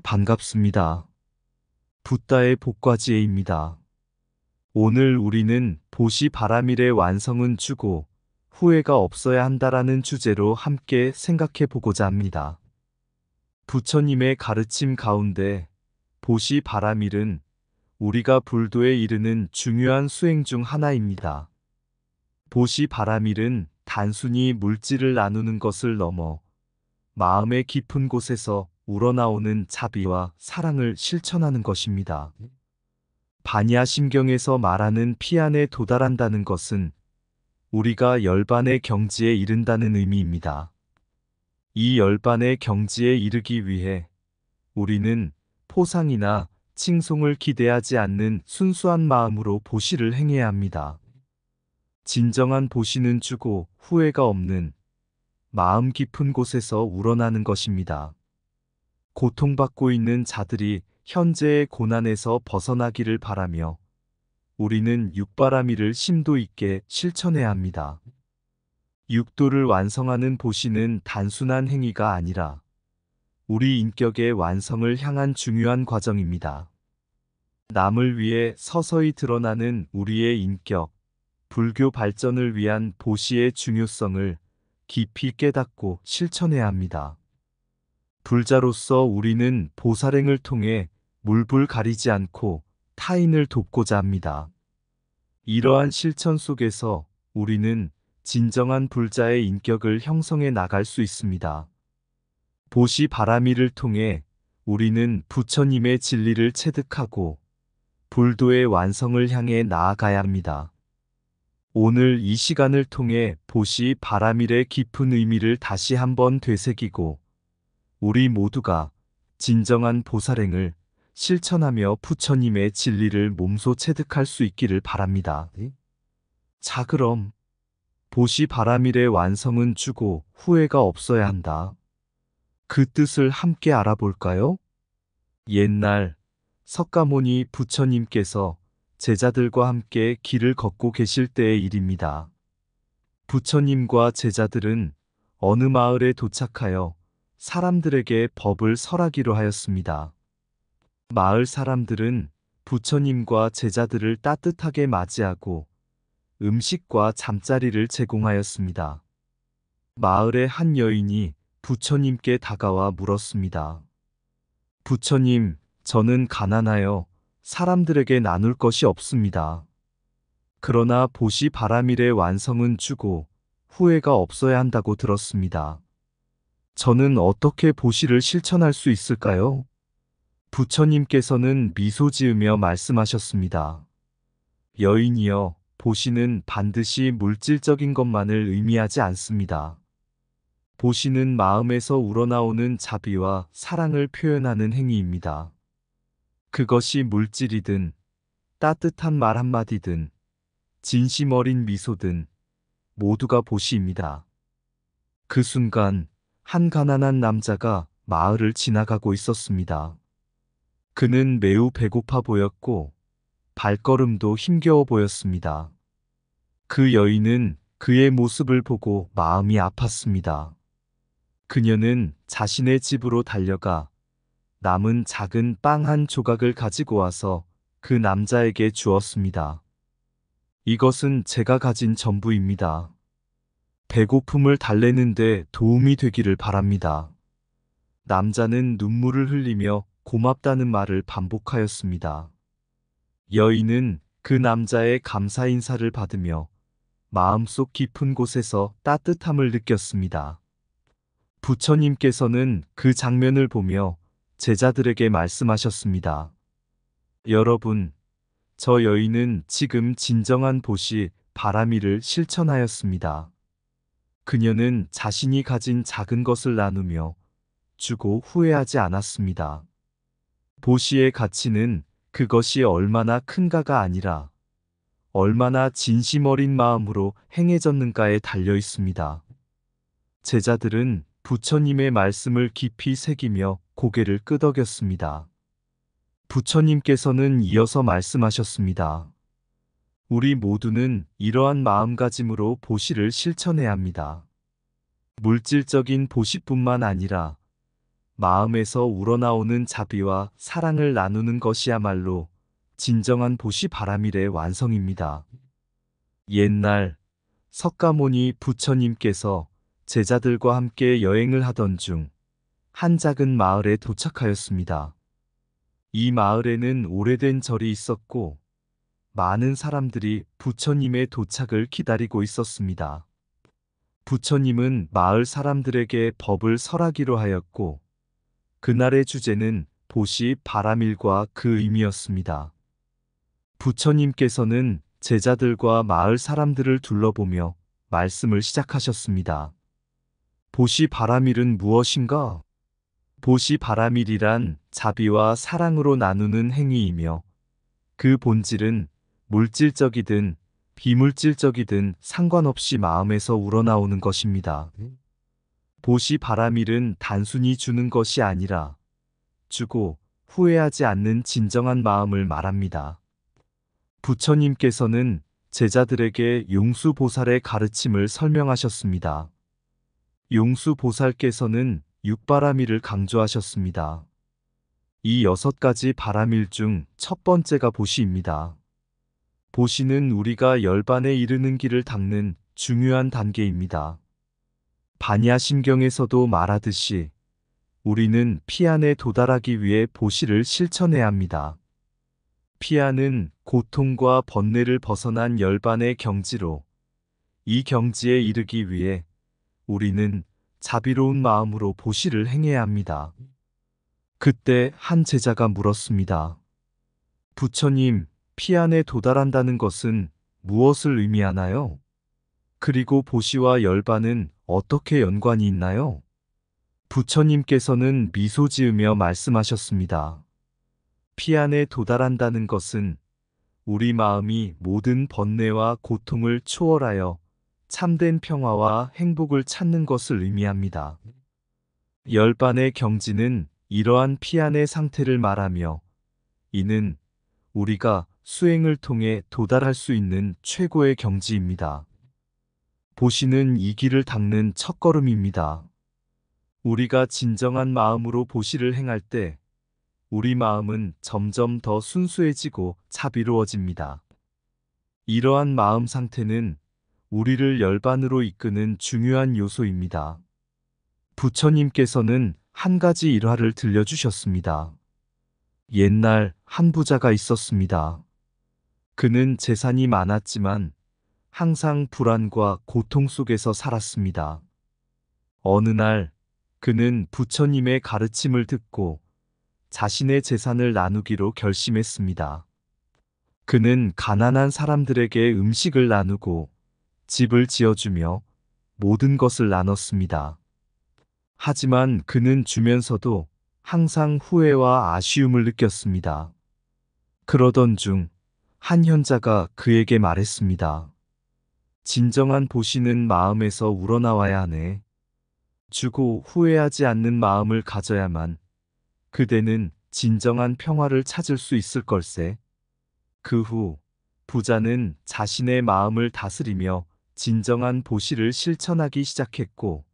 반갑습니다. 붓다의 복과지혜입니다. 오늘 우리는 보시 바라밀의 완성은 주고 후회가 없어야 한다라는 주제로 함께 생각해 보고자 합니다. 부처님의 가르침 가운데 보시 바라밀은 우리가 불도에 이르는 중요한 수행 중 하나입니다. 보시 바라밀은 단순히 물질을 나누는 것을 넘어 마음의 깊은 곳에서 우러나오는 자비와 사랑을 실천하는 것입니다. 반야 심경에서 말하는 피안에 도달한다는 것은 우리가 열반의 경지에 이른다는 의미입니다. 이 열반의 경지에 이르기 위해 우리는 포상이나 칭송을 기대하지 않는 순수한 마음으로 보시를 행해야 합니다. 진정한 보시는 주고 후회가 없는 마음 깊은 곳에서 우러나는 것입니다. 고통받고 있는 자들이 현재의 고난에서 벗어나기를 바라며 우리는 육바라밀을 심도 있게 실천해야 합니다. 육도를 완성하는 보시는 단순한 행위가 아니라 우리 인격의 완성을 향한 중요한 과정입니다. 남을 위해 서서히 드러나는 우리의 인격, 불교 발전을 위한 보시의 중요성을 깊이 깨닫고 실천해야 합니다. 불자로서 우리는 보살행을 통해 물불 가리지 않고 타인을 돕고자 합니다. 이러한 실천 속에서 우리는 진정한 불자의 인격을 형성해 나갈 수 있습니다. 보시 바라밀을 통해 우리는 부처님의 진리를 체득하고 불도의 완성을 향해 나아가야 합니다. 오늘 이 시간을 통해 보시 바라밀의 깊은 의미를 다시 한번 되새기고 우리 모두가 진정한 보살행을 실천하며 부처님의 진리를 몸소 체득할 수 있기를 바랍니다. 자, 그럼 보시 바라밀의 완성은 주고 후회가 없어야 한다. 그 뜻을 함께 알아볼까요? 옛날 석가모니 부처님께서 제자들과 함께 길을 걷고 계실 때의 일입니다. 부처님과 제자들은 어느 마을에 도착하여 사람들에게 법을 설하기로 하였습니다. 마을 사람들은 부처님과 제자들을 따뜻하게 맞이하고 음식과 잠자리를 제공하였습니다. 마을의 한 여인이 부처님께 다가와 물었습니다. 부처님, 저는 가난하여 사람들에게 나눌 것이 없습니다. 그러나 보시 바라밀의 완성은 주고 후회가 없어야 한다고 들었습니다. 저는 어떻게 보시를 실천할 수 있을까요? 부처님께서는 미소 지으며 말씀하셨습니다. 여인이여, 보시는 반드시 물질적인 것만을 의미하지 않습니다. 보시는 마음에서 우러나오는 자비와 사랑을 표현하는 행위입니다. 그것이 물질이든 따뜻한 말 한마디든 진심 어린 미소든 모두가 보시입니다. 그 순간 한 가난한 남자가 마을을 지나가고 있었습니다. 그는 매우 배고파 보였고 발걸음도 힘겨워 보였습니다. 그 여인은 그의 모습을 보고 마음이 아팠습니다. 그녀는 자신의 집으로 달려가 남은 작은 빵 한 조각을 가지고 와서 그 남자에게 주었습니다. 이것은 제가 가진 전부입니다. 배고픔을 달래는데 도움이 되기를 바랍니다. 남자는 눈물을 흘리며 고맙다는 말을 반복하였습니다. 여인은 그 남자의 감사 인사를 받으며 마음속 깊은 곳에서 따뜻함을 느꼈습니다. 부처님께서는 그 장면을 보며 제자들에게 말씀하셨습니다. 여러분, 저 여인은 지금 진정한 보시 바라밀을 실천하였습니다. 그녀는 자신이 가진 작은 것을 나누며 주고 후회하지 않았습니다. 보시의 가치는 그것이 얼마나 큰가가 아니라 얼마나 진심 어린 마음으로 행해졌는가에 달려 있습니다. 제자들은 부처님의 말씀을 깊이 새기며 고개를 끄덕였습니다. 부처님께서는 이어서 말씀하셨습니다. 우리 모두는 이러한 마음가짐으로 보시를 실천해야 합니다. 물질적인 보시뿐만 아니라 마음에서 우러나오는 자비와 사랑을 나누는 것이야말로 진정한 보시바라밀의 완성입니다. 옛날 석가모니 부처님께서 제자들과 함께 여행을 하던 중 한 작은 마을에 도착하였습니다. 이 마을에는 오래된 절이 있었고 많은 사람들이 부처님의 도착을 기다리고 있었습니다. 부처님은 마을 사람들에게 법을 설하기로 하였고 그날의 주제는 보시바라밀과 그 의미였습니다. 부처님께서는 제자들과 마을 사람들을 둘러보며 말씀을 시작하셨습니다. 보시바라밀은 무엇인가? 보시바라밀이란 자비와 사랑으로 나누는 행위이며 그 본질은 물질적이든 비물질적이든 상관없이 마음에서 우러나오는 것입니다. 보시바라밀은 단순히 주는 것이 아니라 주고 후회하지 않는 진정한 마음을 말합니다. 부처님께서는 제자들에게 용수보살의 가르침을 설명하셨습니다. 용수보살께서는 육바라밀을 강조하셨습니다. 이 6가지 바라밀 중 첫 번째가 보시입니다. 보시는 우리가 열반에 이르는 길을 닦는 중요한 단계입니다. 반야심경에서도 말하듯이 우리는 피안에 도달하기 위해 보시를 실천해야 합니다. 피안은 고통과 번뇌를 벗어난 열반의 경지로 이 경지에 이르기 위해 우리는 자비로운 마음으로 보시를 행해야 합니다. 그때 한 제자가 물었습니다. 부처님, 피안에 도달한다는 것은 무엇을 의미하나요? 그리고 보시와 열반은 어떻게 연관이 있나요? 부처님께서는 미소 지으며 말씀하셨습니다. 피안에 도달한다는 것은 우리 마음이 모든 번뇌와 고통을 초월하여 참된 평화와 행복을 찾는 것을 의미합니다. 열반의 경지는 이러한 피안의 상태를 말하며 이는 우리가 수행을 통해 도달할 수 있는 최고의 경지입니다. 보시는 이 길을 닦는 첫걸음입니다. 우리가 진정한 마음으로 보시를 행할 때 우리 마음은 점점 더 순수해지고 자비로워집니다. 이러한 마음 상태는 우리를 열반으로 이끄는 중요한 요소입니다. 부처님께서는 한 가지 일화를 들려주셨습니다. 옛날 한 부자가 있었습니다. 그는 재산이 많았지만 항상 불안과 고통 속에서 살았습니다. 어느 날 그는 부처님의 가르침을 듣고 자신의 재산을 나누기로 결심했습니다. 그는 가난한 사람들에게 음식을 나누고 집을 지어주며 모든 것을 나눴습니다. 하지만 그는 주면서도 항상 후회와 아쉬움을 느꼈습니다. 그러던 중 한 현자가 그에게 말했습니다. 진정한 보시는 마음에서 우러나와야 하네. 주고 후회하지 않는 마음을 가져야만 그대는 진정한 평화를 찾을 수 있을 걸세. 그 후 부자는 자신의 마음을 다스리며 진정한 보시를 실천하기 시작했고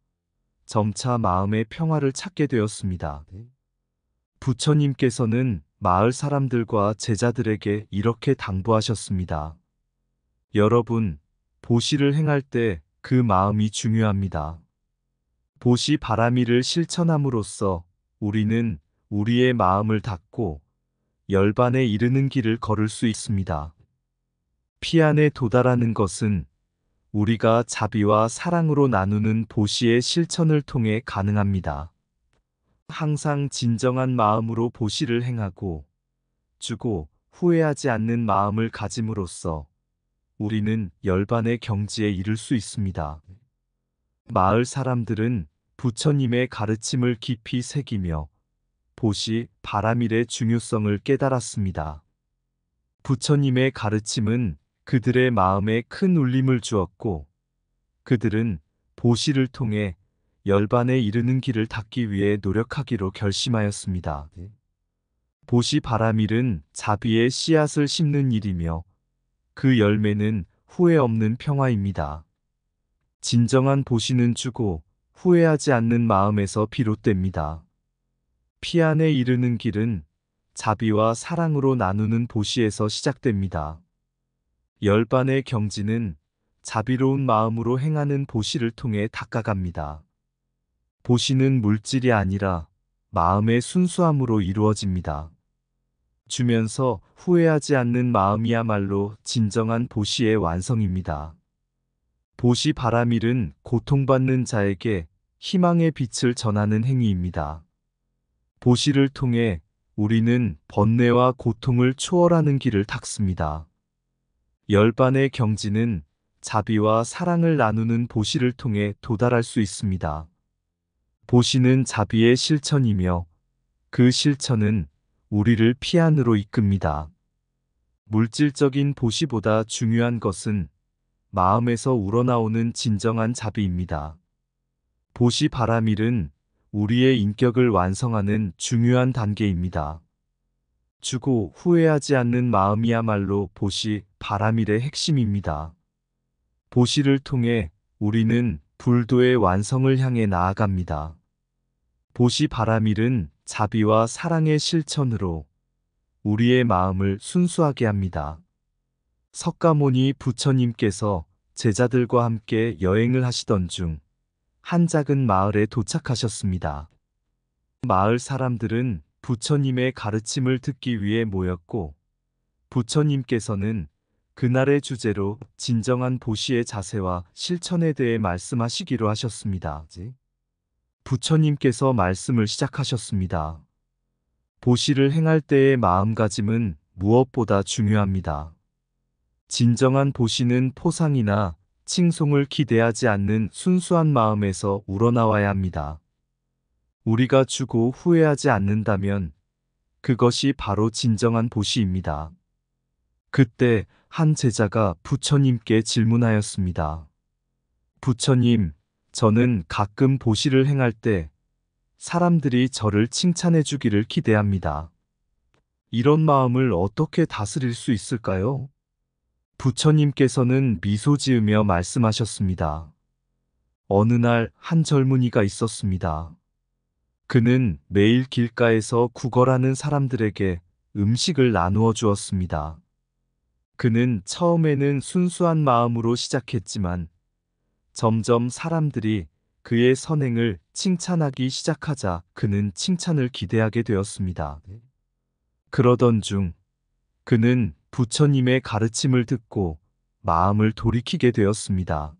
점차 마음의 평화를 찾게 되었습니다. 부처님께서는 마을 사람들과 제자들에게 이렇게 당부하셨습니다. 여러분, 보시를 행할 때 그 마음이 중요합니다. 보시바라밀을 실천함으로써 우리는 우리의 마음을 닫고 열반에 이르는 길을 걸을 수 있습니다. 피안에 도달하는 것은 우리가 자비와 사랑으로 나누는 보시의 실천을 통해 가능합니다. 항상 진정한 마음으로 보시를 행하고 주고 후회하지 않는 마음을 가짐으로써 우리는 열반의 경지에 이를 수 있습니다. 마을 사람들은 부처님의 가르침을 깊이 새기며 보시바라밀의 중요성을 깨달았습니다. 부처님의 가르침은 그들의 마음에 큰 울림을 주었고 그들은 보시를 통해 열반에 이르는 길을 닦기 위해 노력하기로 결심하였습니다. 보시바라밀은 자비의 씨앗을 심는 일이며 그 열매는 후회 없는 평화입니다. 진정한 보시는 주고 후회하지 않는 마음에서 비롯됩니다. 피안에 이르는 길은 자비와 사랑으로 나누는 보시에서 시작됩니다. 열반의 경지는 자비로운 마음으로 행하는 보시를 통해 닦아갑니다. 보시는 물질이 아니라 마음의 순수함으로 이루어집니다. 주면서 후회하지 않는 마음이야말로 진정한 보시의 완성입니다. 보시 바라밀은 고통받는 자에게 희망의 빛을 전하는 행위입니다. 보시를 통해 우리는 번뇌와 고통을 초월하는 길을 닦습니다. 열반의 경지는 자비와 사랑을 나누는 보시를 통해 도달할 수 있습니다. 보시는 자비의 실천이며 그 실천은 우리를 피안으로 이끕니다. 물질적인 보시보다 중요한 것은 마음에서 우러나오는 진정한 자비입니다. 보시 바라밀은 우리의 인격을 완성하는 중요한 단계입니다. 주고 후회하지 않는 마음이야말로 보시 바라밀의 핵심입니다. 보시를 통해 우리는 불도의 완성을 향해 나아갑니다. 보시 바라밀은 자비와 사랑의 실천으로 우리의 마음을 순수하게 합니다. 석가모니 부처님께서 제자들과 함께 여행을 하시던 중 한 작은 마을에 도착하셨습니다. 마을 사람들은 부처님의 가르침을 듣기 위해 모였고 부처님께서는 그날의 주제로 진정한 보시의 자세와 실천에 대해 말씀하시기로 하셨습니다. 부처님께서 말씀을 시작하셨습니다. 보시를 행할 때의 마음가짐은 무엇보다 중요합니다. 진정한 보시는 포상이나 칭송을 기대하지 않는 순수한 마음에서 우러나와야 합니다. 우리가 주고 후회하지 않는다면 그것이 바로 진정한 보시입니다. 그때 한 제자가 부처님께 질문하였습니다. 부처님, 저는 가끔 보시를 행할 때 사람들이 저를 칭찬해 주기를 기대합니다. 이런 마음을 어떻게 다스릴 수 있을까요? 부처님께서는 미소 지으며 말씀하셨습니다. 어느 날 한 젊은이가 있었습니다. 그는 매일 길가에서 구걸하는 사람들에게 음식을 나누어 주었습니다. 그는 처음에는 순수한 마음으로 시작했지만 점점 사람들이 그의 선행을 칭찬하기 시작하자 그는 칭찬을 기대하게 되었습니다. 그러던 중 그는 부처님의 가르침을 듣고 마음을 돌이키게 되었습니다.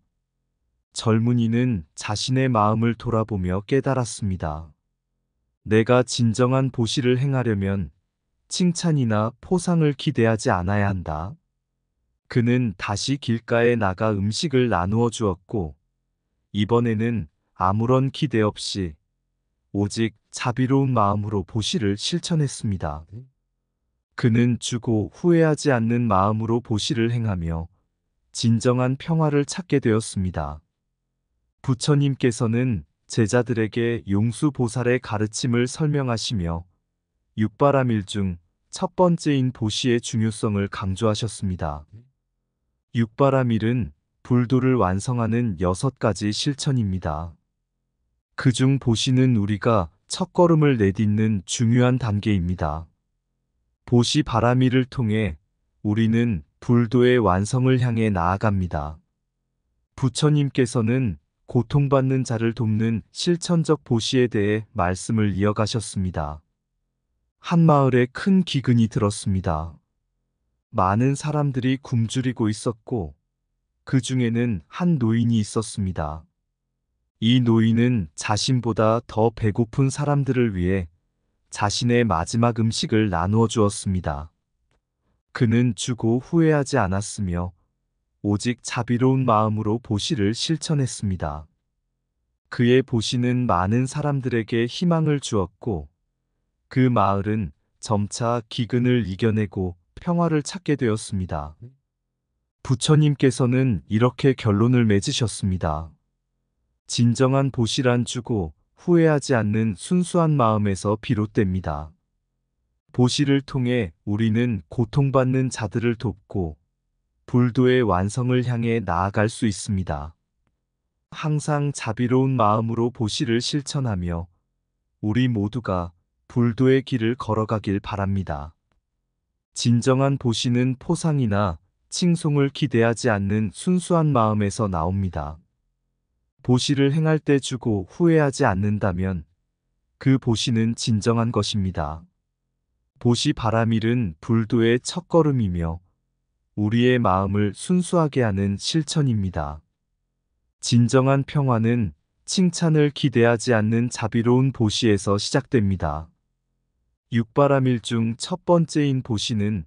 젊은이는 자신의 마음을 돌아보며 깨달았습니다. 내가 진정한 보시를 행하려면 칭찬이나 포상을 기대하지 않아야 한다. 그는 다시 길가에 나가 음식을 나누어 주었고 이번에는 아무런 기대 없이 오직 자비로운 마음으로 보시를 실천했습니다. 그는 주고 후회하지 않는 마음으로 보시를 행하며 진정한 평화를 찾게 되었습니다. 부처님께서는 제자들에게 용수보살의 가르침을 설명하시며 육바라밀 중 첫 번째인 보시의 중요성을 강조하셨습니다. 육바라밀은 불도를 완성하는 6가지 실천입니다. 그중 보시는 우리가 첫걸음을 내딛는 중요한 단계입니다. 보시 바라밀을 통해 우리는 불도의 완성을 향해 나아갑니다. 부처님께서는 고통받는 자를 돕는 실천적 보시에 대해 말씀을 이어가셨습니다. 한 마을에 큰 기근이 들었습니다. 많은 사람들이 굶주리고 있었고 그 중에는 한 노인이 있었습니다. 이 노인은 자신보다 더 배고픈 사람들을 위해 자신의 마지막 음식을 나누어 주었습니다. 그는 주고 후회하지 않았으며 오직 자비로운 마음으로 보시를 실천했습니다. 그의 보시는 많은 사람들에게 희망을 주었고 그 마을은 점차 기근을 이겨내고 평화를 찾게 되었습니다. 부처님께서는 이렇게 결론을 맺으셨습니다. 진정한 보시란 주고 후회하지 않는 순수한 마음에서 비롯됩니다. 보시를 통해 우리는 고통받는 자들을 돕고 불도의 완성을 향해 나아갈 수 있습니다. 항상 자비로운 마음으로 보시를 실천하며 우리 모두가 불도의 길을 걸어가길 바랍니다. 진정한 보시는 포상이나 칭송을 기대하지 않는 순수한 마음에서 나옵니다. 보시를 행할 때 주고 후회하지 않는다면 그 보시는 진정한 것입니다. 보시 바라밀은 불도의 첫걸음이며 우리의 마음을 순수하게 하는 실천입니다. 진정한 평화는 칭찬을 기대하지 않는 자비로운 보시에서 시작됩니다. 육바라밀 중 첫 번째인 보시는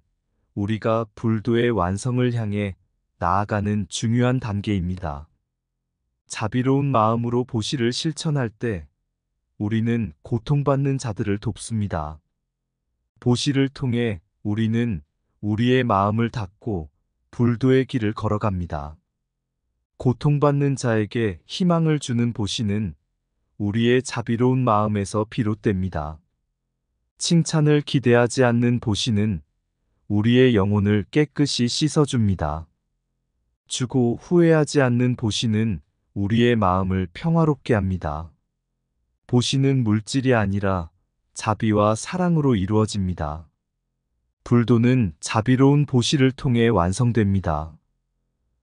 우리가 불도의 완성을 향해 나아가는 중요한 단계입니다. 자비로운 마음으로 보시를 실천할 때 우리는 고통받는 자들을 돕습니다. 보시를 통해 우리는 우리의 마음을 닫고 불도의 길을 걸어갑니다. 고통받는 자에게 희망을 주는 보시는 우리의 자비로운 마음에서 비롯됩니다. 칭찬을 기대하지 않는 보시는 우리의 영혼을 깨끗이 씻어줍니다. 주고 후회하지 않는 보시는 우리의 마음을 평화롭게 합니다. 보시는 물질이 아니라 자비와 사랑으로 이루어집니다. 불도는 자비로운 보시를 통해 완성됩니다.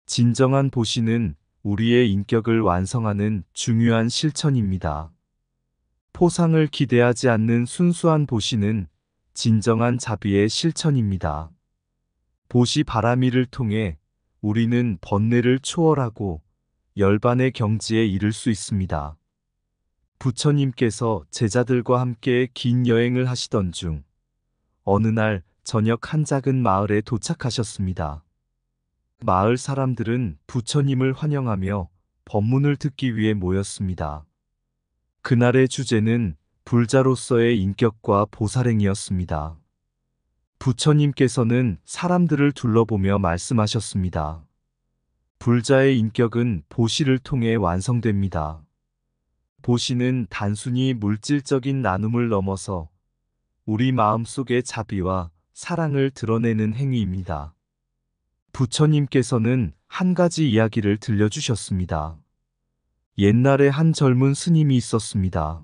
진정한 보시는 우리의 인격을 완성하는 중요한 실천입니다. 포상을 기대하지 않는 순수한 보시는 진정한 자비의 실천입니다. 보시 바라밀을 통해 우리는 번뇌를 초월하고 열반의 경지에 이를 수 있습니다. 부처님께서 제자들과 함께 긴 여행을 하시던 중 어느 날 저녁 한 작은 마을에 도착하셨습니다. 마을 사람들은 부처님을 환영하며 법문을 듣기 위해 모였습니다. 그날의 주제는 불자로서의 인격과 보살행이었습니다. 부처님께서는 사람들을 둘러보며 말씀하셨습니다. 불자의 인격은 보시를 통해 완성됩니다. 보시는 단순히 물질적인 나눔을 넘어서 우리 마음속의 자비와 사랑을 드러내는 행위입니다. 부처님께서는 한 가지 이야기를 들려주셨습니다. 옛날에 한 젊은 스님이 있었습니다.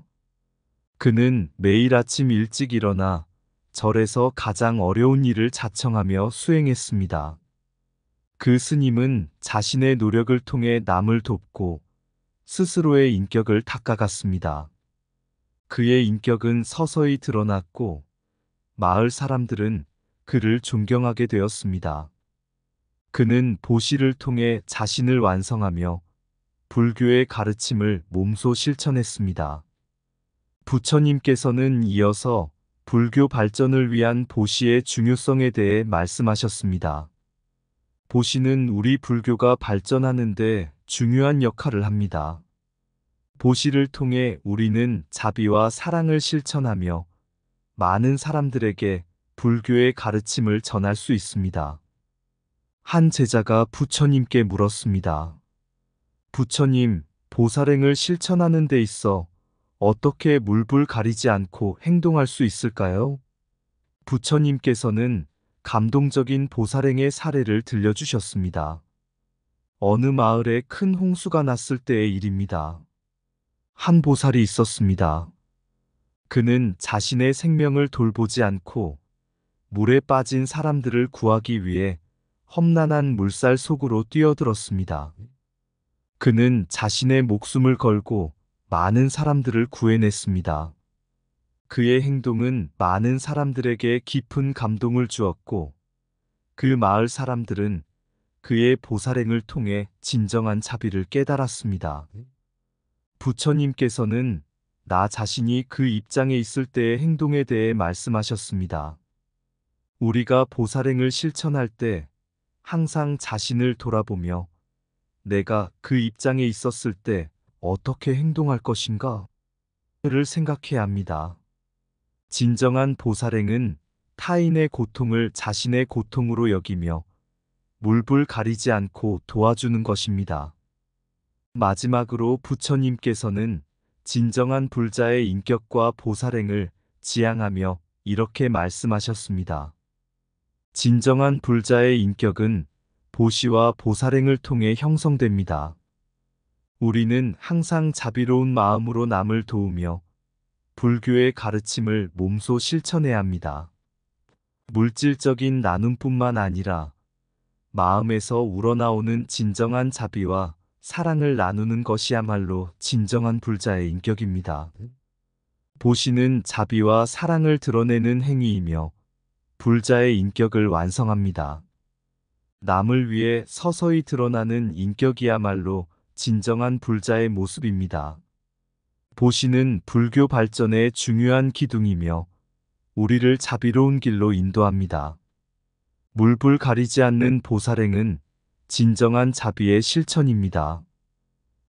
그는 매일 아침 일찍 일어나 절에서 가장 어려운 일을 자청하며 수행했습니다. 그 스님은 자신의 노력을 통해 남을 돕고 스스로의 인격을 닦아갔습니다. 그의 인격은 서서히 드러났고 마을 사람들은 그를 존경하게 되었습니다. 그는 보시를 통해 자신을 완성하며 불교의 가르침을 몸소 실천했습니다. 부처님께서는 이어서 불교 발전을 위한 보시의 중요성에 대해 말씀하셨습니다. 보시는 우리 불교가 발전하는 데 중요한 역할을 합니다. 보시를 통해 우리는 자비와 사랑을 실천하며 많은 사람들에게 불교의 가르침을 전할 수 있습니다. 한 제자가 부처님께 물었습니다. 부처님, 보살행을 실천하는 데 있어 어떻게 물불 가리지 않고 행동할 수 있을까요? 부처님께서는 감동적인 보살행의 사례를 들려주셨습니다. 어느 마을에 큰 홍수가 났을 때의 일입니다. 한 보살이 있었습니다. 그는 자신의 생명을 돌보지 않고 물에 빠진 사람들을 구하기 위해 험난한 물살 속으로 뛰어들었습니다. 그는 자신의 목숨을 걸고 많은 사람들을 구해냈습니다. 그의 행동은 많은 사람들에게 깊은 감동을 주었고 그 마을 사람들은 그의 보살행을 통해 진정한 자비를 깨달았습니다. 부처님께서는 나 자신이 그 입장에 있을 때의 행동에 대해 말씀하셨습니다. 우리가 보살행을 실천할 때 항상 자신을 돌아보며 내가 그 입장에 있었을 때 어떻게 행동할 것인가? 를 생각해야 합니다. 진정한 보살행은 타인의 고통을 자신의 고통으로 여기며 물불 가리지 않고 도와주는 것입니다. 마지막으로 부처님께서는 진정한 불자의 인격과 보살행을 지향하며 이렇게 말씀하셨습니다. 진정한 불자의 인격은 보시와 보살행을 통해 형성됩니다. 우리는 항상 자비로운 마음으로 남을 도우며 불교의 가르침을 몸소 실천해야 합니다. 물질적인 나눔뿐만 아니라 마음에서 우러나오는 진정한 자비와 사랑을 나누는 것이야말로 진정한 불자의 인격입니다. 보시는 자비와 사랑을 드러내는 행위이며 불자의 인격을 완성합니다. 남을 위해 서서히 드러나는 인격이야말로 진정한 불자의 모습입니다. 보시는 불교 발전의 중요한 기둥이며 우리를 자비로운 길로 인도합니다. 물불 가리지 않는 보살행은 진정한 자비의 실천입니다.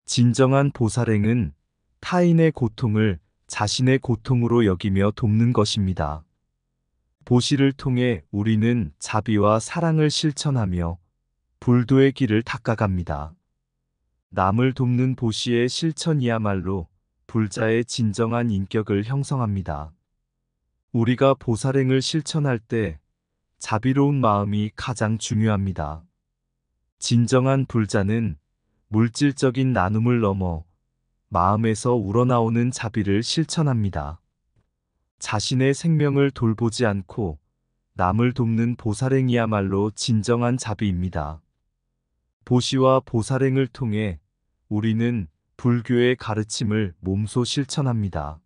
진정한 보살행은 타인의 고통을 자신의 고통으로 여기며 돕는 것입니다. 보시를 통해 우리는 자비와 사랑을 실천하며 불도의 길을 닦아갑니다. 남을 돕는 보시의 실천이야말로 불자의 진정한 인격을 형성합니다. 우리가 보살행을 실천할 때 자비로운 마음이 가장 중요합니다. 진정한 불자는 물질적인 나눔을 넘어 마음에서 우러나오는 자비를 실천합니다. 자신의 생명을 돌보지 않고 남을 돕는 보살행이야말로 진정한 자비입니다. 보시와 보살행을 통해 우리는 불교의 가르침을 몸소 실천합니다.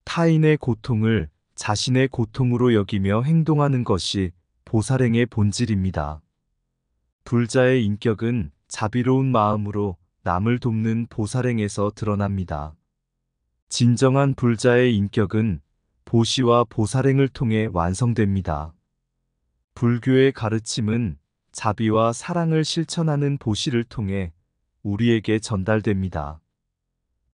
타인의 고통을 자신의 고통으로 여기며 행동하는 것이 보살행의 본질입니다. 불자의 인격은 자비로운 마음으로 남을 돕는 보살행에서 드러납니다. 진정한 불자의 인격은 보시와 보살행을 통해 완성됩니다. 불교의 가르침은 자비와 사랑을 실천하는 보시를 통해 우리에게 전달됩니다.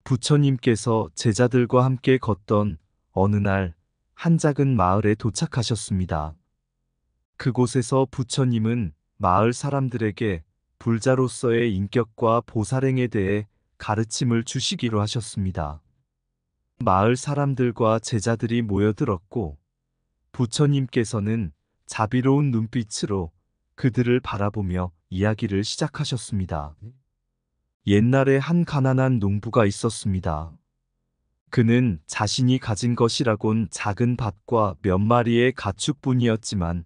부처님께서 제자들과 함께 걷던 어느 날 한 작은 마을에 도착하셨습니다. 그곳에서 부처님은 마을 사람들에게 불자로서의 인격과 보살행에 대해 가르침을 주시기로 하셨습니다. 마을 사람들과 제자들이 모여들었고 부처님께서는 자비로운 눈빛으로 그들을 바라보며 이야기를 시작하셨습니다. 옛날에 한 가난한 농부가 있었습니다. 그는 자신이 가진 것이라곤 작은 밭과 몇 마리의 가축뿐이었지만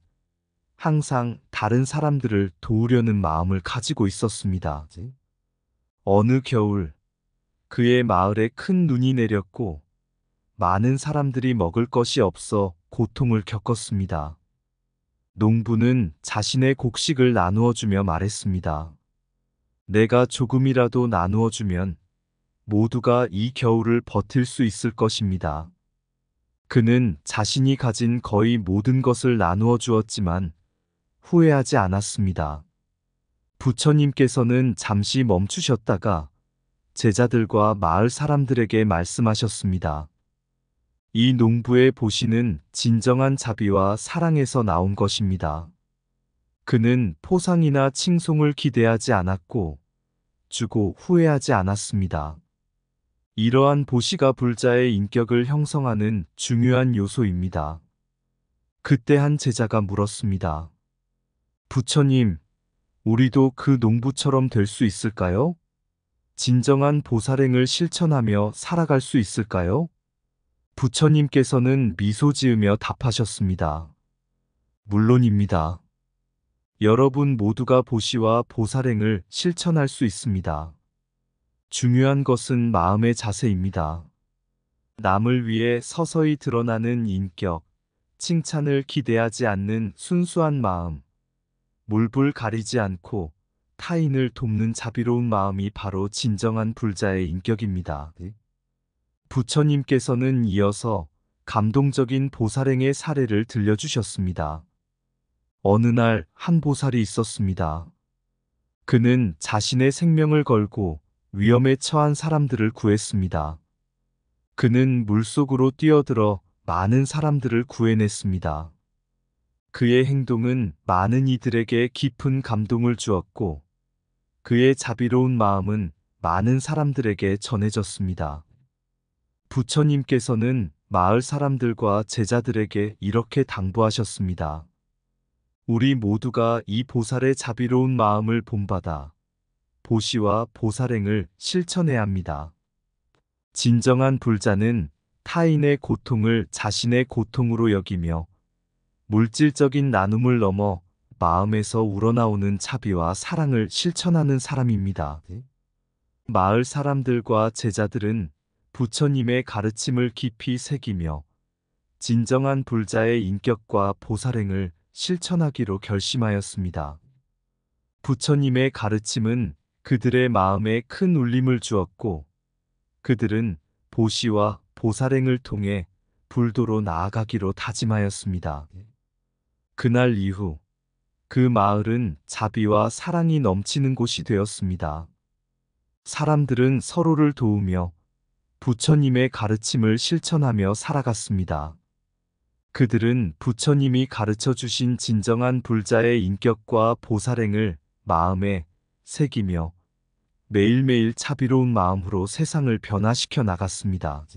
항상 다른 사람들을 도우려는 마음을 가지고 있었습니다. 어느 겨울 그의 마을에 큰 눈이 내렸고 많은 사람들이 먹을 것이 없어 고통을 겪었습니다. 농부는 자신의 곡식을 나누어 주며 말했습니다. 내가 조금이라도 나누어 주면 모두가 이 겨울을 버틸 수 있을 것입니다. 그는 자신이 가진 거의 모든 것을 나누어 주었지만 후회하지 않았습니다. 부처님께서는 잠시 멈추셨다가 제자들과 마을 사람들에게 말씀하셨습니다. 이 농부의 보시는 진정한 자비와 사랑에서 나온 것입니다. 그는 포상이나 칭송을 기대하지 않았고 주고 후회하지 않았습니다. 이러한 보시가 불자의 인격을 형성하는 중요한 요소입니다. 그때 한 제자가 물었습니다. 부처님, 우리도 그 농부처럼 될 수 있을까요? 진정한 보살행을 실천하며 살아갈 수 있을까요? 부처님께서는 미소 지으며 답하셨습니다. 물론입니다. 여러분 모두가 보시와 보살행을 실천할 수 있습니다. 중요한 것은 마음의 자세입니다. 남을 위해 서서히 드러나는 인격, 칭찬을 기대하지 않는 순수한 마음, 물불 가리지 않고 타인을 돕는 자비로운 마음이 바로 진정한 불자의 인격입니다. 부처님께서는 이어서 감동적인 보살행의 사례를 들려주셨습니다. 어느 날 한 보살이 있었습니다. 그는 자신의 생명을 걸고 위험에 처한 사람들을 구했습니다. 그는 물속으로 뛰어들어 많은 사람들을 구해냈습니다. 그의 행동은 많은 이들에게 깊은 감동을 주었고 그의 자비로운 마음은 많은 사람들에게 전해졌습니다. 부처님께서는 마을 사람들과 제자들에게 이렇게 당부하셨습니다. 우리 모두가 이 보살의 자비로운 마음을 본받아 보시와 보살행을 실천해야 합니다. 진정한 불자는 타인의 고통을 자신의 고통으로 여기며 물질적인 나눔을 넘어 마음에서 우러나오는 자비와 사랑을 실천하는 사람입니다. 마을 사람들과 제자들은 부처님의 가르침을 깊이 새기며 진정한 불자의 인격과 보살행을 실천하기로 결심하였습니다. 부처님의 가르침은 그들의 마음에 큰 울림을 주었고, 그들은 보시와 보살행을 통해 불도로 나아가기로 다짐하였습니다. 그날 이후 그 마을은 자비와 사랑이 넘치는 곳이 되었습니다. 사람들은 서로를 도우며 부처님의 가르침을 실천하며 살아갔습니다. 그들은 부처님이 가르쳐 주신 진정한 불자의 인격과 보살행을 마음에 새기며 매일매일 자비로운 마음으로 세상을 변화시켜 나갔습니다.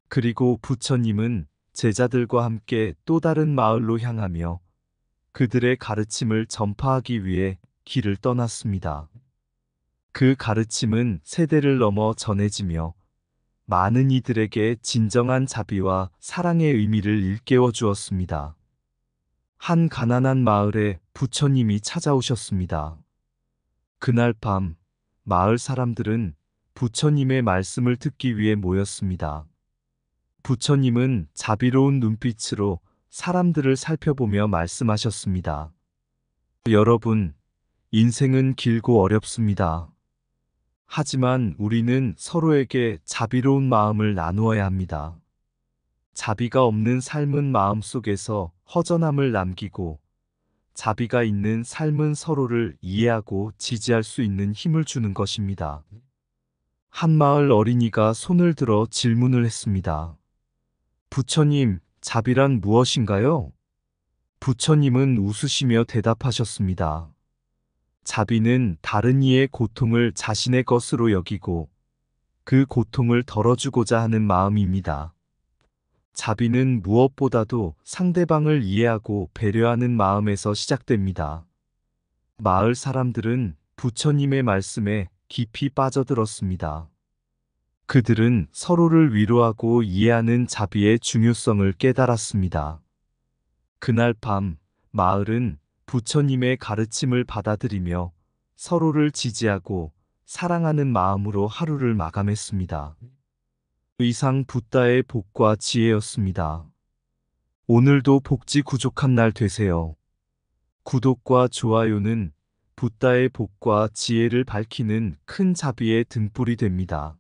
그리고 부처님은 제자들과 함께 또 다른 마을로 향하며 그들의 가르침을 전파하기 위해 길을 떠났습니다. 그 가르침은 세대를 넘어 전해지며 많은 이들에게 진정한 자비와 사랑의 의미를 일깨워 주었습니다. 한 가난한 마을에 부처님이 찾아오셨습니다. 그날 밤 마을 사람들은 부처님의 말씀을 듣기 위해 모였습니다. 부처님은 자비로운 눈빛으로 사람들을 살펴보며 말씀하셨습니다. 여러분, 인생은 길고 어렵습니다. 하지만 우리는 서로에게 자비로운 마음을 나누어야 합니다. 자비가 없는 삶은 마음속에서 허전함을 남기고, 자비가 있는 삶은 서로를 이해하고 지지할 수 있는 힘을 주는 것입니다. 한 마을 어린이가 손을 들어 질문을 했습니다. 부처님, 자비란 무엇인가요? 부처님은 웃으시며 대답하셨습니다. 자비는 다른 이의 고통을 자신의 것으로 여기고 그 고통을 덜어주고자 하는 마음입니다. 자비는 무엇보다도 상대방을 이해하고 배려하는 마음에서 시작됩니다. 마을 사람들은 부처님의 말씀에 깊이 빠져들었습니다. 그들은 서로를 위로하고 이해하는 자비의 중요성을 깨달았습니다. 그날 밤 마을은 부처님의 가르침을 받아들이며 서로를 지지하고 사랑하는 마음으로 하루를 마감했습니다. 이상 붓다의 복과 지혜였습니다. 오늘도 복지 구족한 날 되세요. 구독과 좋아요는 붓다의 복과 지혜를 밝히는 큰 자비의 등불이 됩니다.